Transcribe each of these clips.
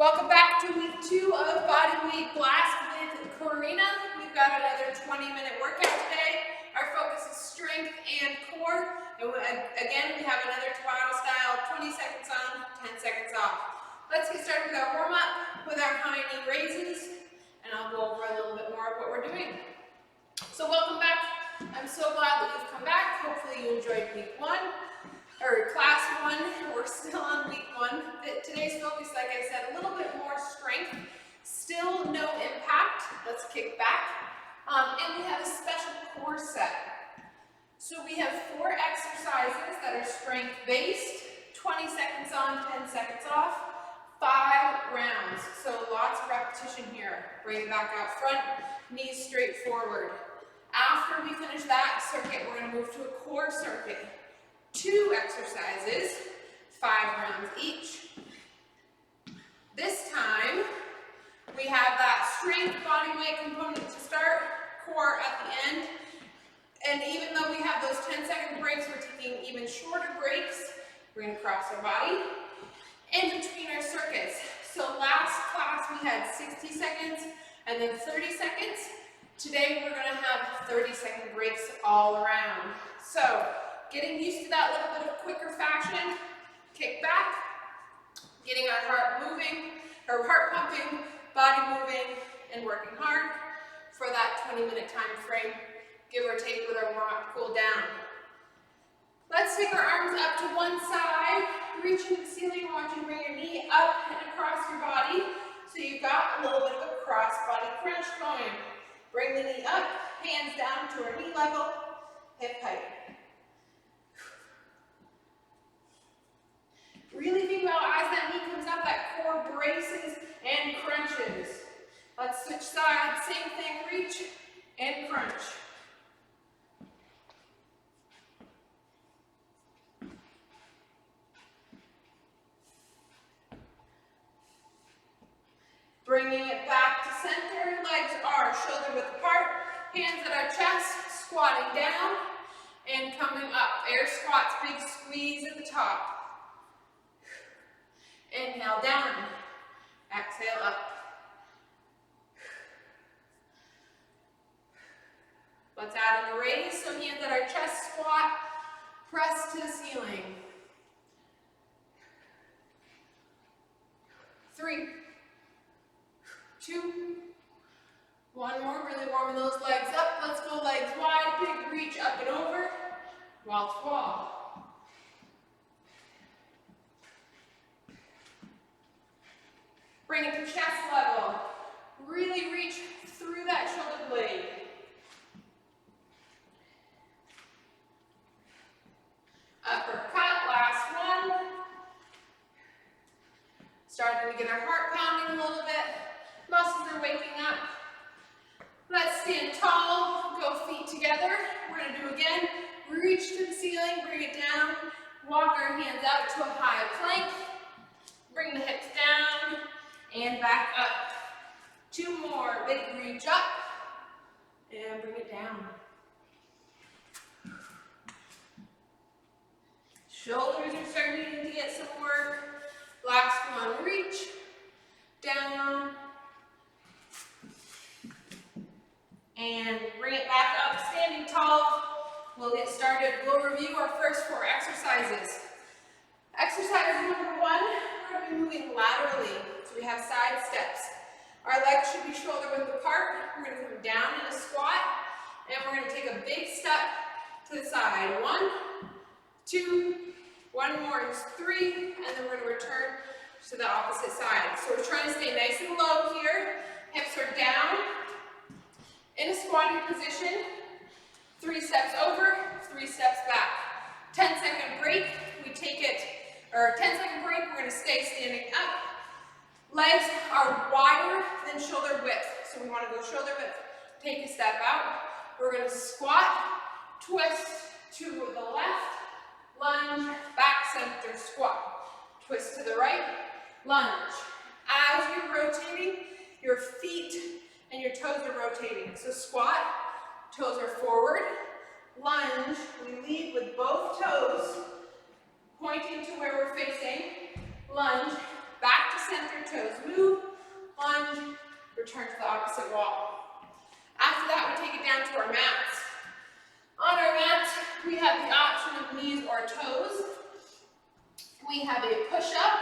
Welcome back to week 2 of Bodyweight Blast with Corrina. We've got another 20-minute workout today. Our focus is strength and core. And again, we have another Tabata style, 20 seconds on, 10 seconds off. Let's get started with our warm-up with our high knee raises, and I'll go over a little bit more of what we're doing. So welcome back. I'm so glad that you've come back. Hopefully you enjoyed week 1. Or class 1, we're still on week 1. Today's focus, like I said, a little bit more strength, still no impact. Let's kick back. And we have a special core set. So we have 4 exercises that are strength-based, 20 seconds on, 10 seconds off, 5 rounds. So lots of repetition here. Bring it back out front, knees straight forward. After we finish that circuit, we're going to move to a core circuit. 2 exercises, 5 rounds each. This time, we have that strength body weight component to start, core at the end. And even though we have those 10-second breaks, we're taking even shorter breaks. We're going to cross our body in between our circuits. So last class, we had 60 seconds and then 30 seconds. Today, we're going to have 30-second breaks all around. So, getting used to that little bit of quicker fashion, kick back, getting our heart moving, or heart pumping, body moving, and working hard for that 20-minute time frame, give or take with our warm-up cool down. Let's take our arms up to one side, reaching the ceiling. I want you to bring your knee up and across your body, so you've got a little bit of a cross-body crunch going. Bring the knee up, hands down to our knee level, hip height. Really think about as that knee comes up, that core braces and crunches. Let's switch sides, same thing, reach and crunch. Bringing it back to center, legs are shoulder width apart, hands at our chest, squatting down and coming up. Air squats, big squeeze at the top. Inhale down, exhale up. Let's add in the raise, so hands at our chest, squat, press to the ceiling. 3, 2, 1 more, really warming those legs up. Let's go legs wide, big reach up and over, wall to wall. Bring it to chest level. Really reach through that shoulder blade. Uppercut, last one. Starting to get our heart pounding a little bit. Muscles are waking up. Let's stand tall, go feet together. We're going to do again. Reach to the ceiling, bring it down. Walk our hands out to a high plank. Bring the hips down. And back up. 2 more. Big reach up. And bring it down. Shoulders are starting to get some work. Last one. Reach. Down. And bring it back up. Standing tall. We'll get started. We'll review our first 4 exercises. Exercise number 1, we're going to be moving laterally. So we have side steps. Our legs should be shoulder width apart. We're going to come down in a squat, and we're going to take a big step to the side. 1, 2, 1 more is 3, and then we're going to return to the opposite side. So we're trying to stay nice and low here. Hips are down in a squatting position. 3 steps over, 3 steps back. 10-second break. We take it, or 10-second break, we're going to stay standing up. Legs are wider than shoulder width, so we want to go shoulder width. Take a step out. We're going to squat, twist to the left, lunge, back center, squat. Twist to the right, lunge. As you're rotating, your feet and your toes are rotating. So squat, toes are forward, lunge, we lead with both toes pointing to where we're facing, lunge, back to center, toes move, opposite wall. After that, we take it down to our mats. On our mats, we have the option of knees or toes. We have a push-up,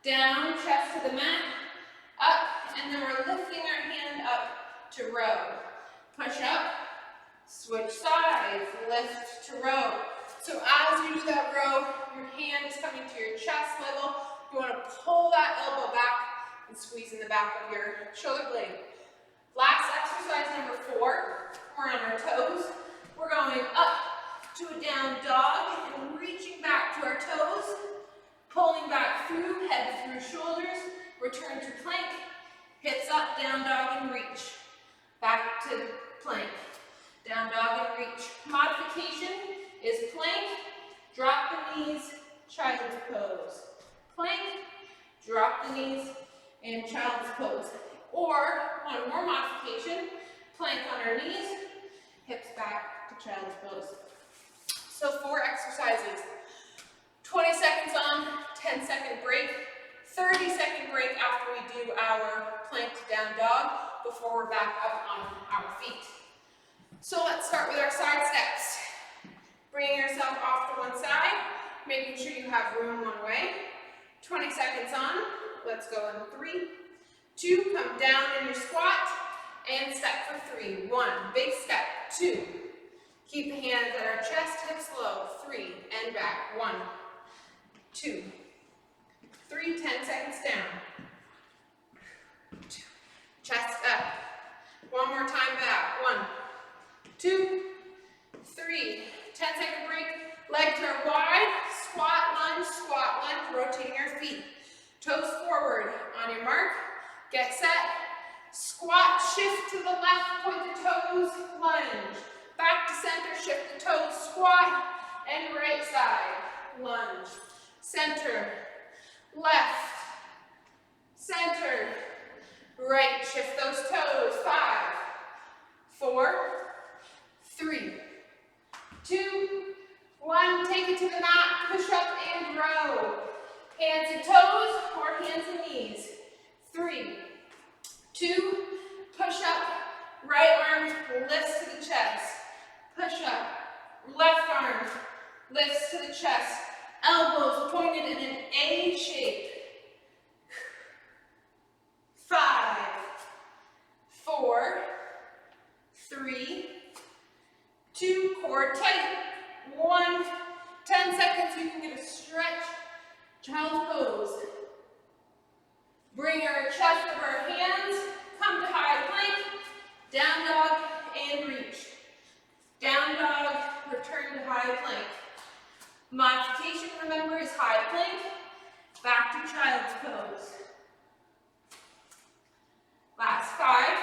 down, chest to the mat, up, and then we're lifting our hand up to row. Push up, switch sides, lift to row. So as you do that row, your hand is coming to your chest level. You want to pull that elbow back and squeeze in the back of your shoulder blade. Last exercise, number 4. We're on our toes. We're going up to a down dog and reaching back to our toes, pulling back through, head through shoulders, return to plank, hips up, down dog and reach. Back to plank, down dog and reach. Modification is plank, drop the knees, child's pose. Plank, drop the knees, and child's pose. Or, one more modification, plank on our knees, hips back to child's pose. So 4 exercises. 20 seconds on, 10-second break, 30-second break after we do our plank to down dog before we're back up on our feet. So let's start with our side steps. Bringing yourself off to one side, making sure you have room one way. 20 seconds on, let's go in 3, 2, come down in your squat, and step for 3. 1, big step, 2. Keep the hands at our chest, hips low, 3, and back, 1, 2, 3, 10 seconds down. 2, chest up. One more time back, 1, 2, 3, 10-second break. Legs are wide, squat, lunge, rotating your feet. Toes forward, on your mark, get set, squat, shift to the left, point the toes, lunge. Back to center, shift the toes, squat, and right side, lunge. Center, left, center, right, shift those toes, 5, 4, 3, 2, 1, take it to the mat, push up and row. Hands and toes, or hands and knees. 3, 2, push up, right arm lifts to the chest. Push up, left arm lifts to the chest. Elbows pointed in an A shape. 5, 4, 3, 2, core tight. 1, 10 seconds, you can get a stretch. Child's pose. Bring our chest over our hands, come to high plank, down dog, and reach. Down dog, return to high plank. Modification, remember, is high plank, back to child's pose. Last 5,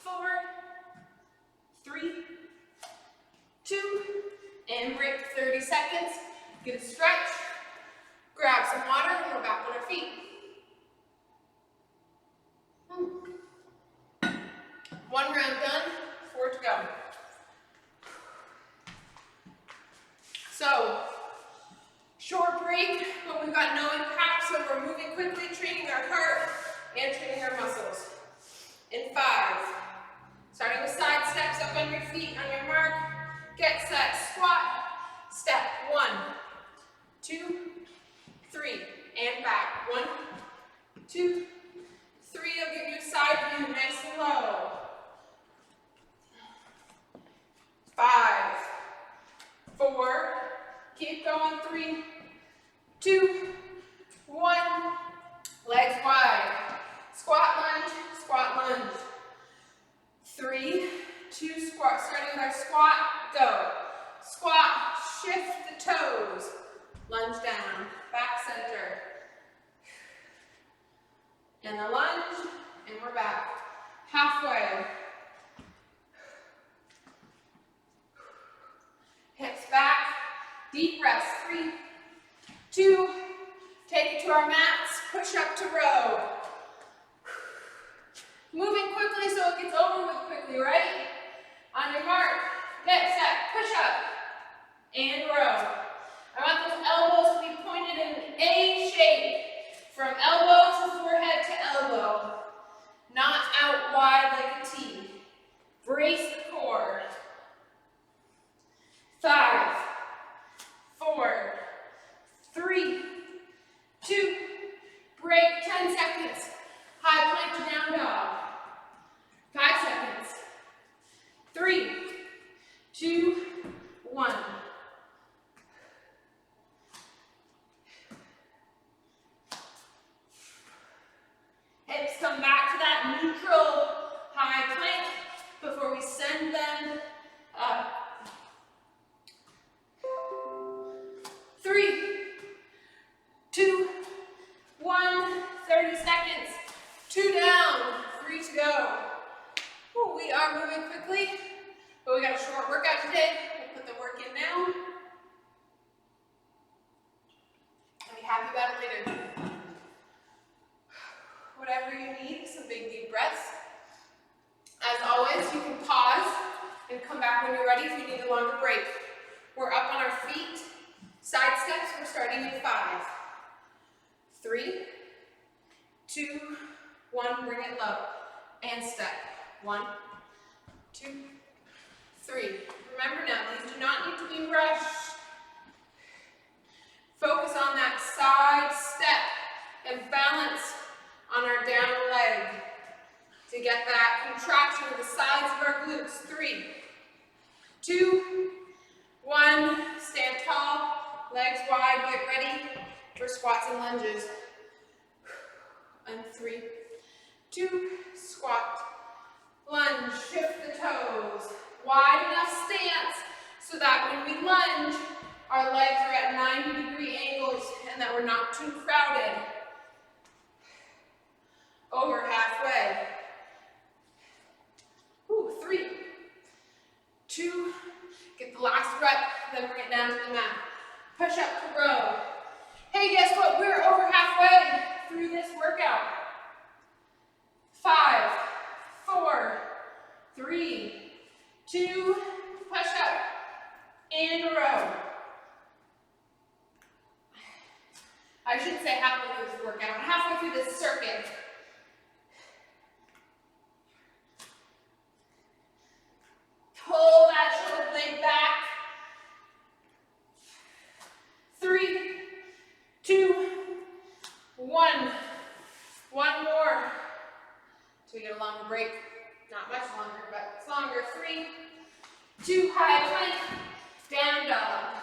4, 3, 2, and break 30 seconds. Get a stretch, grab some water, and we're back on our feet. 1 round done, 4 to go. So, short break, but we've got no impact, so we're moving quickly, training our heart and training our muscles. In 5, starting with side steps up on your feet, on your mark, get set, squat, step, 1, 2, 3, and back, 1, 2, 3, I'll give you a side view, nice and low. 5, 4, keep going, 3, 2, 1, legs wide, squat lunge, 3, 2, squat, starting with our squat, go, squat, shift the toes, lunge down, back center, and the lunge, and we're back, halfway, hips back, deep breaths, 3, 2, take it to our mats, push up to row. Moving quickly so it gets over with quickly, right? On your mark, get set, push up, and row. I want those elbows to be pointed in an A shape, from elbow to forehead to elbow, not out 2 down, 3 to go. Ooh, we are moving quickly, but we got a short workout today. We'll put the work in now. I'll be happy about it later. Whatever you need, some big deep breaths. As always, you can pause and come back when you're ready if you need a longer break. We're up on our feet. Side steps, we're starting in 5. 3, 2, 1, bring it low. And step. 1, 2, 3. Remember now, these do not need to be rushed. Focus on that side step and balance on our down leg to get that contraction of the sides of our glutes. 3, 2, 1, stand tall, legs wide, get ready for squats and lunges. And 3, 2, squat, lunge, shift the toes, wide enough stance so that when we lunge, our legs are at 90-degree angles and that we're not too crowded. Over halfway. 3, 2, get the last rep, then bring it down to the mat. Push up to row. Hey, guess what? We're over halfway through this workout. 5, 4, 3, 2, push up, and row. I shouldn't say halfway through this workout, halfway through this circuit. Pull that shoulder blade back. 3, 2, 1. One more. So we get a longer break. Not much longer, but it's longer. 3, 2, high plank, down dog.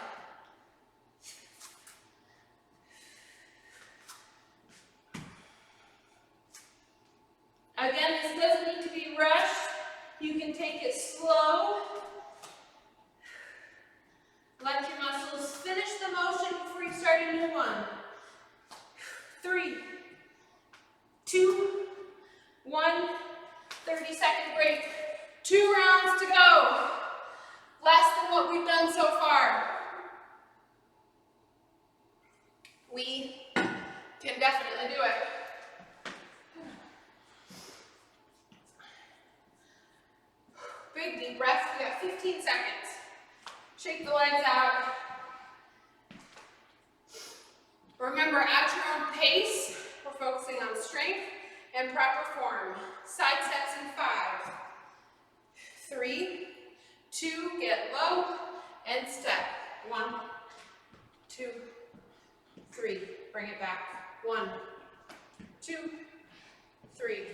Again, this doesn't need to be rushed. You can take it slow. Let your muscles finish the motion before you start a new one. 3, 2, 1, 30-second break. 2 rounds to go. Less than what we've done so far. We can definitely do it. Big deep breath. We got 15 seconds. Shake the legs out. Remember, at your own pace, we're focusing on strength and proper form. Side steps in 5, 3, 2, get low, and step. 1, 2, 3. Bring it back. 1, 2, 3.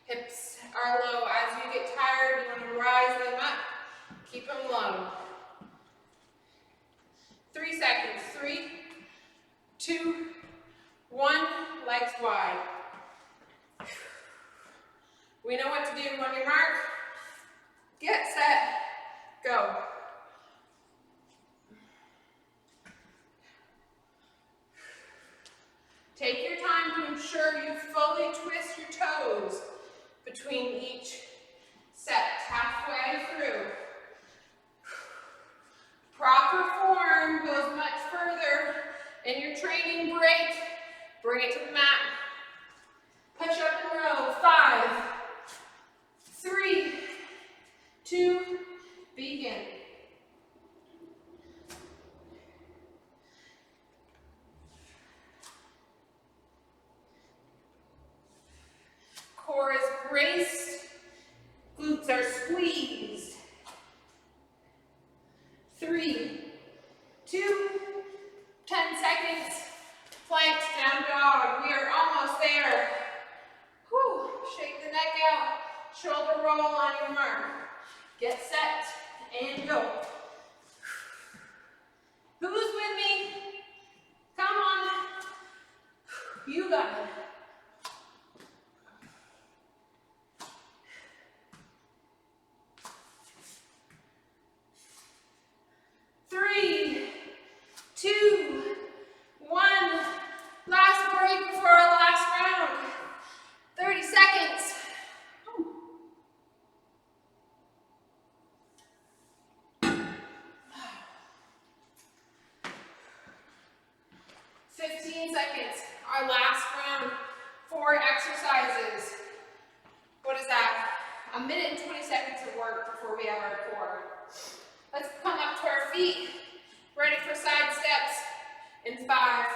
Hips are low. As you get tired, you want to rise them up. Keep them low. 3 seconds. 3, 2, 1. Legs wide. We know what to do. On your mark, get set, go. Take your time to ensure you fully twist your toes between each set, halfway through. Proper form goes much further in your training break. Bring it to the mat. Push up and row. 5, 3, 2, begin. Core is braced, glutes are squeezed. 3, 2, 10 seconds, plank down dog. We are almost there. Whew. Shake the neck out, shoulder roll on your mark. Get set and go. Who's with me? Come on. You got it. 3, 2, 1. Last break before our last round. Our last round, 4 exercises. What is that? 1 minute and 20 seconds of work before we have our core. Let's come up to our feet. Ready for side steps in 5.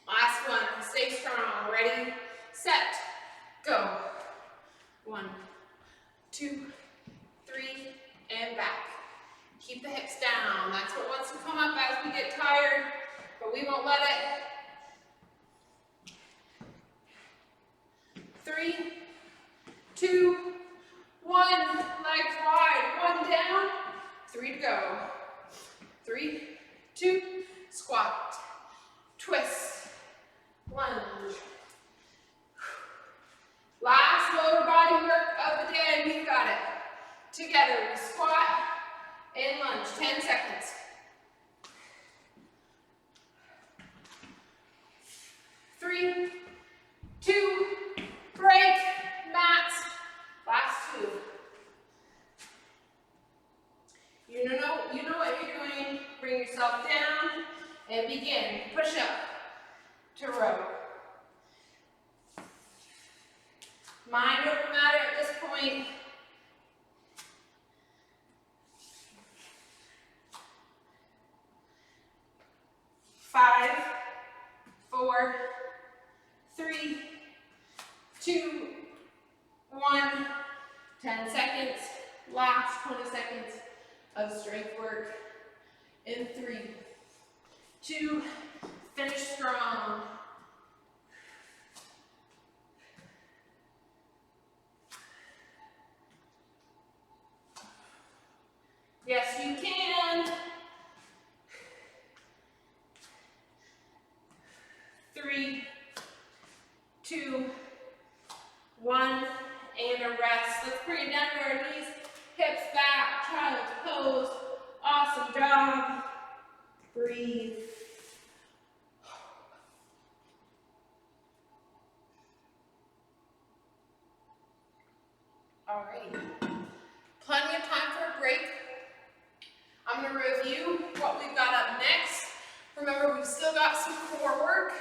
Last one. Stay strong. Ready, set, go. 1, 2, 3, and back. Keep the hips down. That's what wants to come up as we get tired, but we won't let it. 3, 2, 1. Legs wide. 1 down. 3 to go. 3, 2. Squat. Twist. Lunge. Last lower body work of the day. We've got it. Together, we squat and lunge. 10 seconds. 3, 2, break, mats. Last 2. You know what you're doing. Bring yourself down and begin. Push up to row. Mind over matter at this point. 5, 4, 3, 2, 1. 10 seconds. Last 20 seconds of strength work. In 3, 2, finish strong. Yes, you can. 3, 2, 1, and a rest. Let's bring it down to our knees, hips back, child's pose. Awesome job. Breathe. Alrighty. Plenty of time for a break. I'm going to review what we've got up next. Remember, we've still got some core work.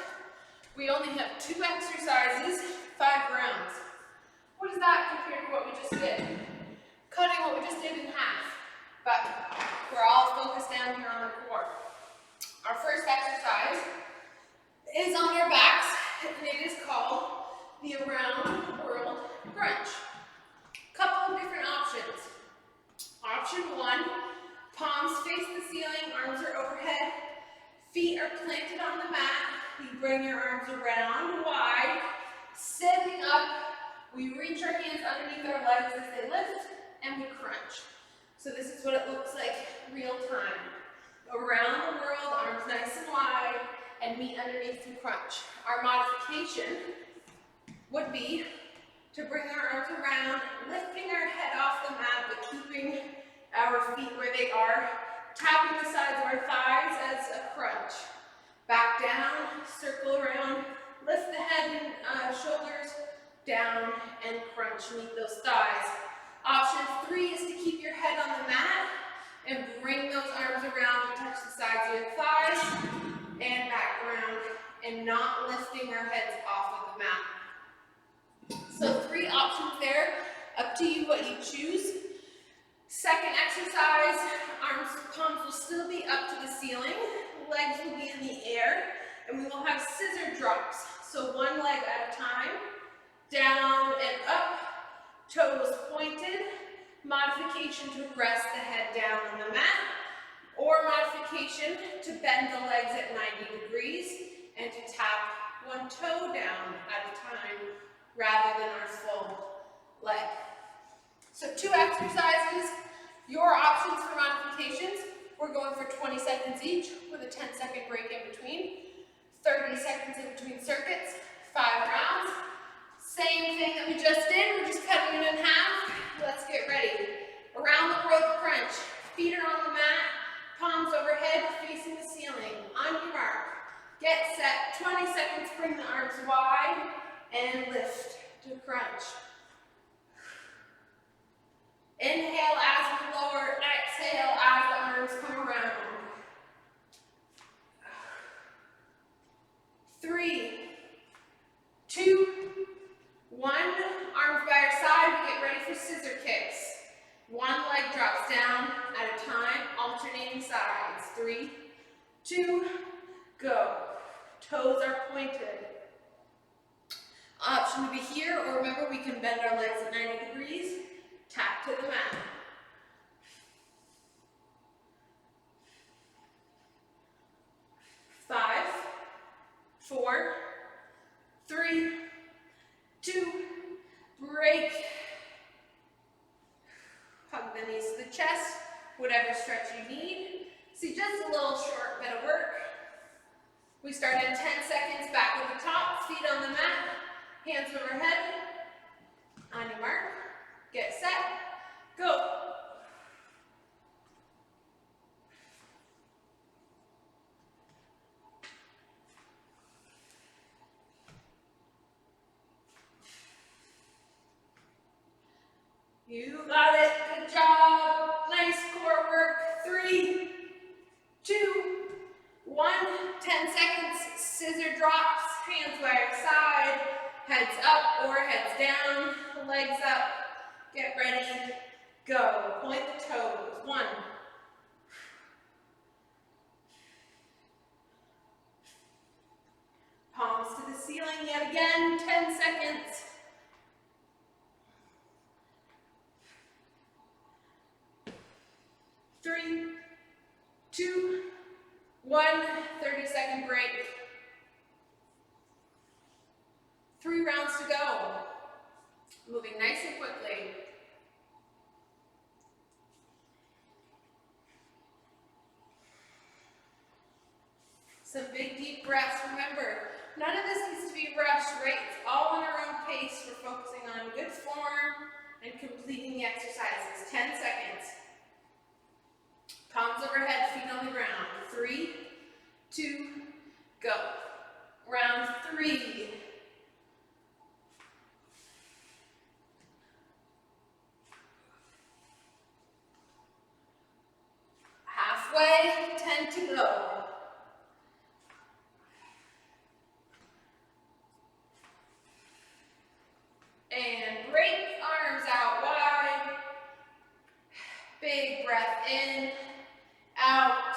We only have 2 exercises, 5 rounds. What is that compared to what we just did? Cutting what we just did in half. But we're all focused down here on the core. Our first exercise is on our backs, and it is called the Around the World Crunch. Couple of different options. Option 1, palms face the ceiling, arms are overhead, feet are planted on the mat. You bring your arms around wide, sitting up. We reach our hands underneath our legs as they lift, and we crunch. So this is what it looks like real time. Around the world, arms nice and wide, and meet underneath and crunch. Our modification would be to bring our arms around, lifting our head off the mat, but keeping our feet where they are, tapping the sides of our thighs as a crunch. Back down, circle around, lift the head and shoulders down, and crunch, meet those thighs. Option 3 is to keep your head on the mat and bring those arms around to touch the sides of your thighs and back around, and not lifting our heads off of the mat. So 3 options there, up to you what you choose. Second exercise, palms will still be up to the ceiling, legs will be in the air, and we will have scissor drops. So 1 leg at a time, down and up, toes pointed, modification to rest the head down on the mat, or modification to bend the legs at 90 degrees and to tap 1 toe down at a time rather than our full leg. So 2 exercises. Your options for modifications, we're going for 20 seconds each with a 10-second break in between, 30 seconds in between circuits, 5 rounds. Same thing that we just did, we're just cutting it in half. Let's get ready. Around the world crunch. Feet are on the mat, palms overhead, facing the ceiling. On your mark, get set. 20 seconds, bring the arms wide, and lift to crunch. Inhale as we lower, exhale as the arms come around. 3, 2, 1. Arms by our side. We get ready for scissor kicks. One leg drops down at a time, alternating sides. 3, 2, go. Toes are pointed. Option to be here, or remember we can bend our legs at 90 degrees. Tap to the mat. 5, 4, 3, 2, break. Hug the knees to the chest, whatever stretch you need. See, just a little short bit of work. We start in 10 seconds, back at the top, feet on the mat, hands overhead. On your mark, get set, go. You got it, good job. Nice core work. 3, 2, 1. 10 seconds, scissor drops, hands by our side, heads up or heads down, legs up. Get ready, go. Point the toes. 1. Palms to the ceiling yet again, 10 seconds. 3, 2, 1, 30-second break. 3 rounds to go. Moving nice and quickly. Some big deep breaths. Remember, none of this needs to be rushed, right? It's all on our own pace. We're focusing on good form and completing the exercises. 10 seconds. Palms overhead, feet on the ground. 3, 2, go. Round 3. Halfway, 10 to go. And break, arms out wide. Big breath in, out,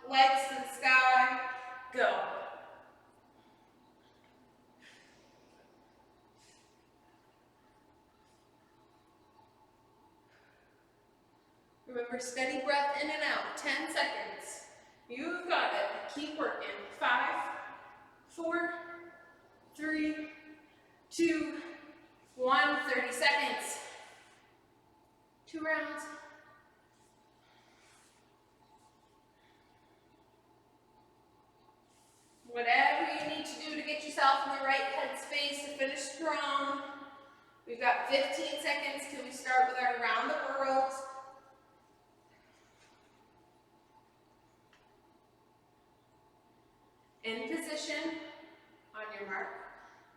legs to the sky, go. Remember, steady breath in and out, 10 seconds. You've got it. Keep working. 5, 4, 3, 2, 1. 30 seconds. 2 rounds. Whatever you need to do to get yourself in the right headspace to finish strong. We've got 15 seconds till we start with our around the world. In position, on your mark,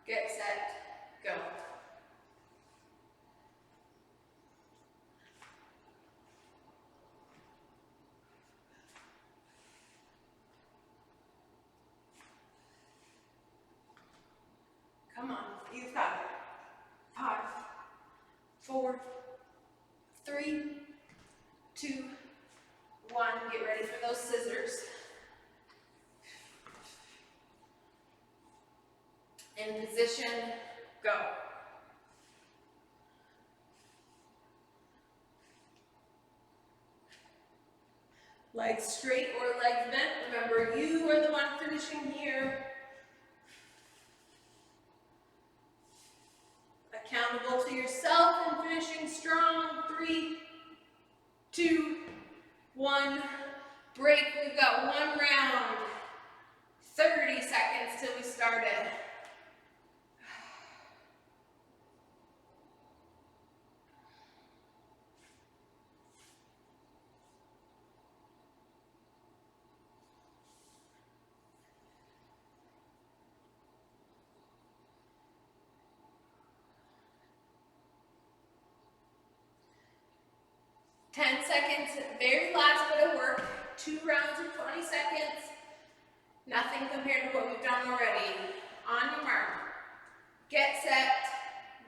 get set, go. Come on, you've got it. 5, 4, 3, 2, 1. Get ready for those scissors. In position, go. Legs straight or legs bent. Remember, you are the one finishing here. Accountable to yourself and finishing strong. 3, 2, 1. Break. We've got 1 round. 30 seconds till we start it. Ten seconds, very last bit of work. 2 rounds of 20 seconds. Nothing compared to what we've done already. On your mark. Get set,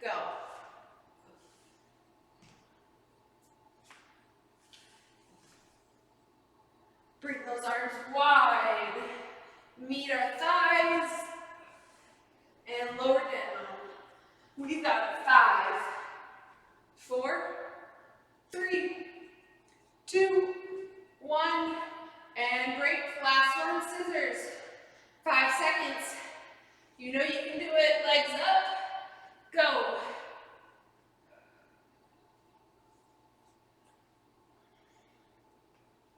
go. Bring those arms wide. Meet our thighs. And lower down. We've got 5, 4, 3, 2, 1. And break. Last one, scissors. 5 seconds. You know you can do it. Legs up. Go.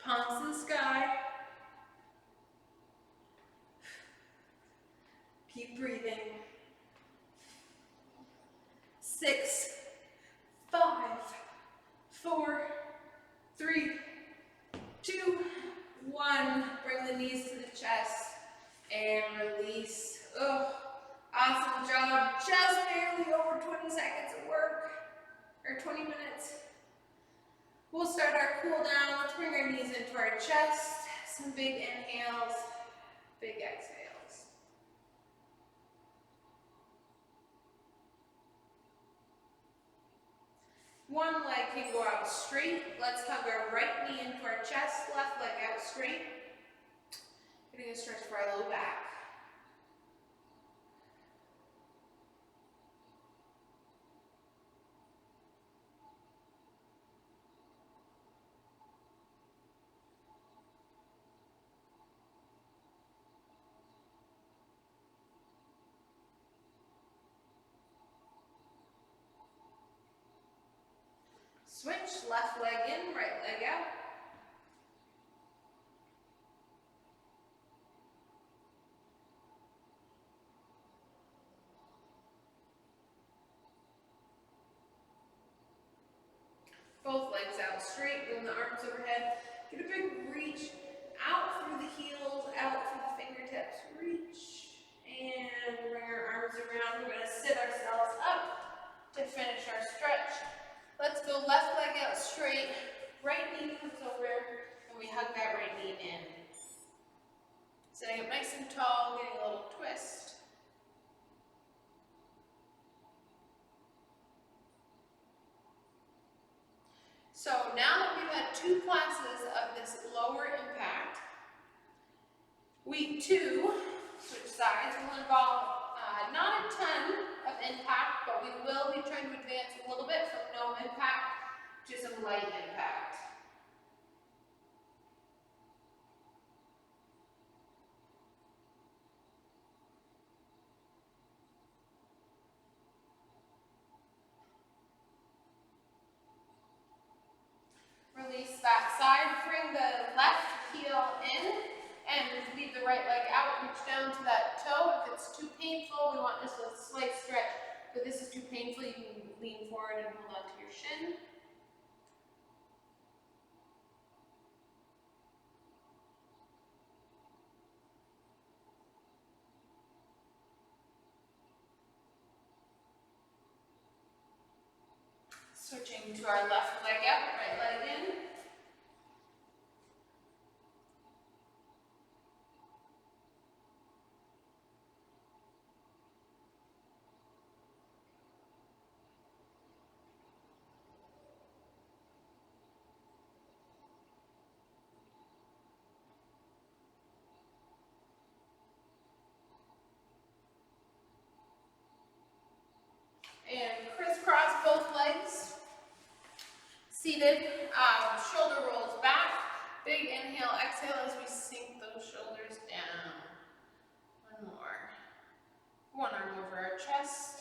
Palms in the sky. Keep breathing. 6, 5, 4, 3, 2, 1. Bring the knees to the chest and release. Oh, awesome job. Just barely over 20 seconds of work, or 20 minutes. We'll start our cool down. Let's bring our knees into our chest. Some big inhales, big exhales. One leg can go out straight. Let's hug our right knee into our chest, left leg out straight. Getting a stretch for our low back. Switch, left leg in, right leg out. Both legs out straight, bring the arms overhead. Get a big reach out through the heels, out through the fingertips. Reach, and bring our arms around. We're going to sit ourselves up to finish our stretch. Let's go left leg out straight, right knee comes over, and we hug that right knee in. Sitting up nice and tall, getting a little twist. So now that we've had 2 classes of this lower impact, week 2, switch sides, will involve not a ton of impact, but we will be trying to advance a little bit from no impact to some light impact. Release that side, bring the left heel in, and leave the right leg out, reach down to that toe. If it's too painful, we want just a slight stretch. If this is too painful, you can lean forward and hold on to your shin. Switching to our left leg out, right leg in. And crisscross both legs. Seated, shoulder rolls back. Big inhale, exhale as we sink those shoulders down. One more. One arm over our chest.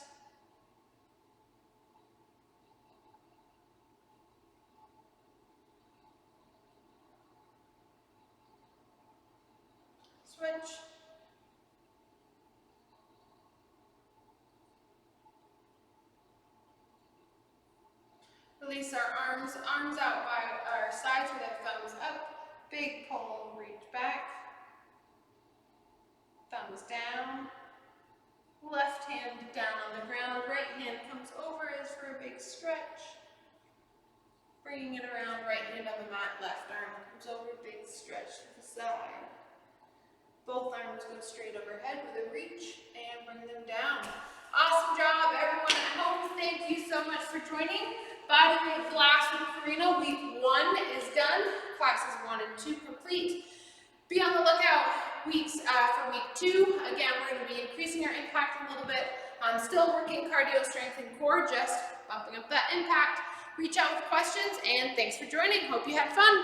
Switch. Release our arms out by our sides with our thumbs up. Big pull, reach back. Thumbs down. Left hand down on the ground. Right hand comes over as for a big stretch. Bringing it around, right hand on the mat, left arm comes over, big stretch to the side. Both arms go straight overhead with a reach and bring them down. Awesome job, everyone at home. Thank you so much for joining. Bodyweight Blast with Corrina. Week 1 is done. Classes 1 and 2 complete. Be on the lookout for week 2. Again, we're going to be increasing our impact a little bit. Still working cardio, strength, and core, just bumping up that impact. Reach out with questions, and thanks for joining. Hope you had fun.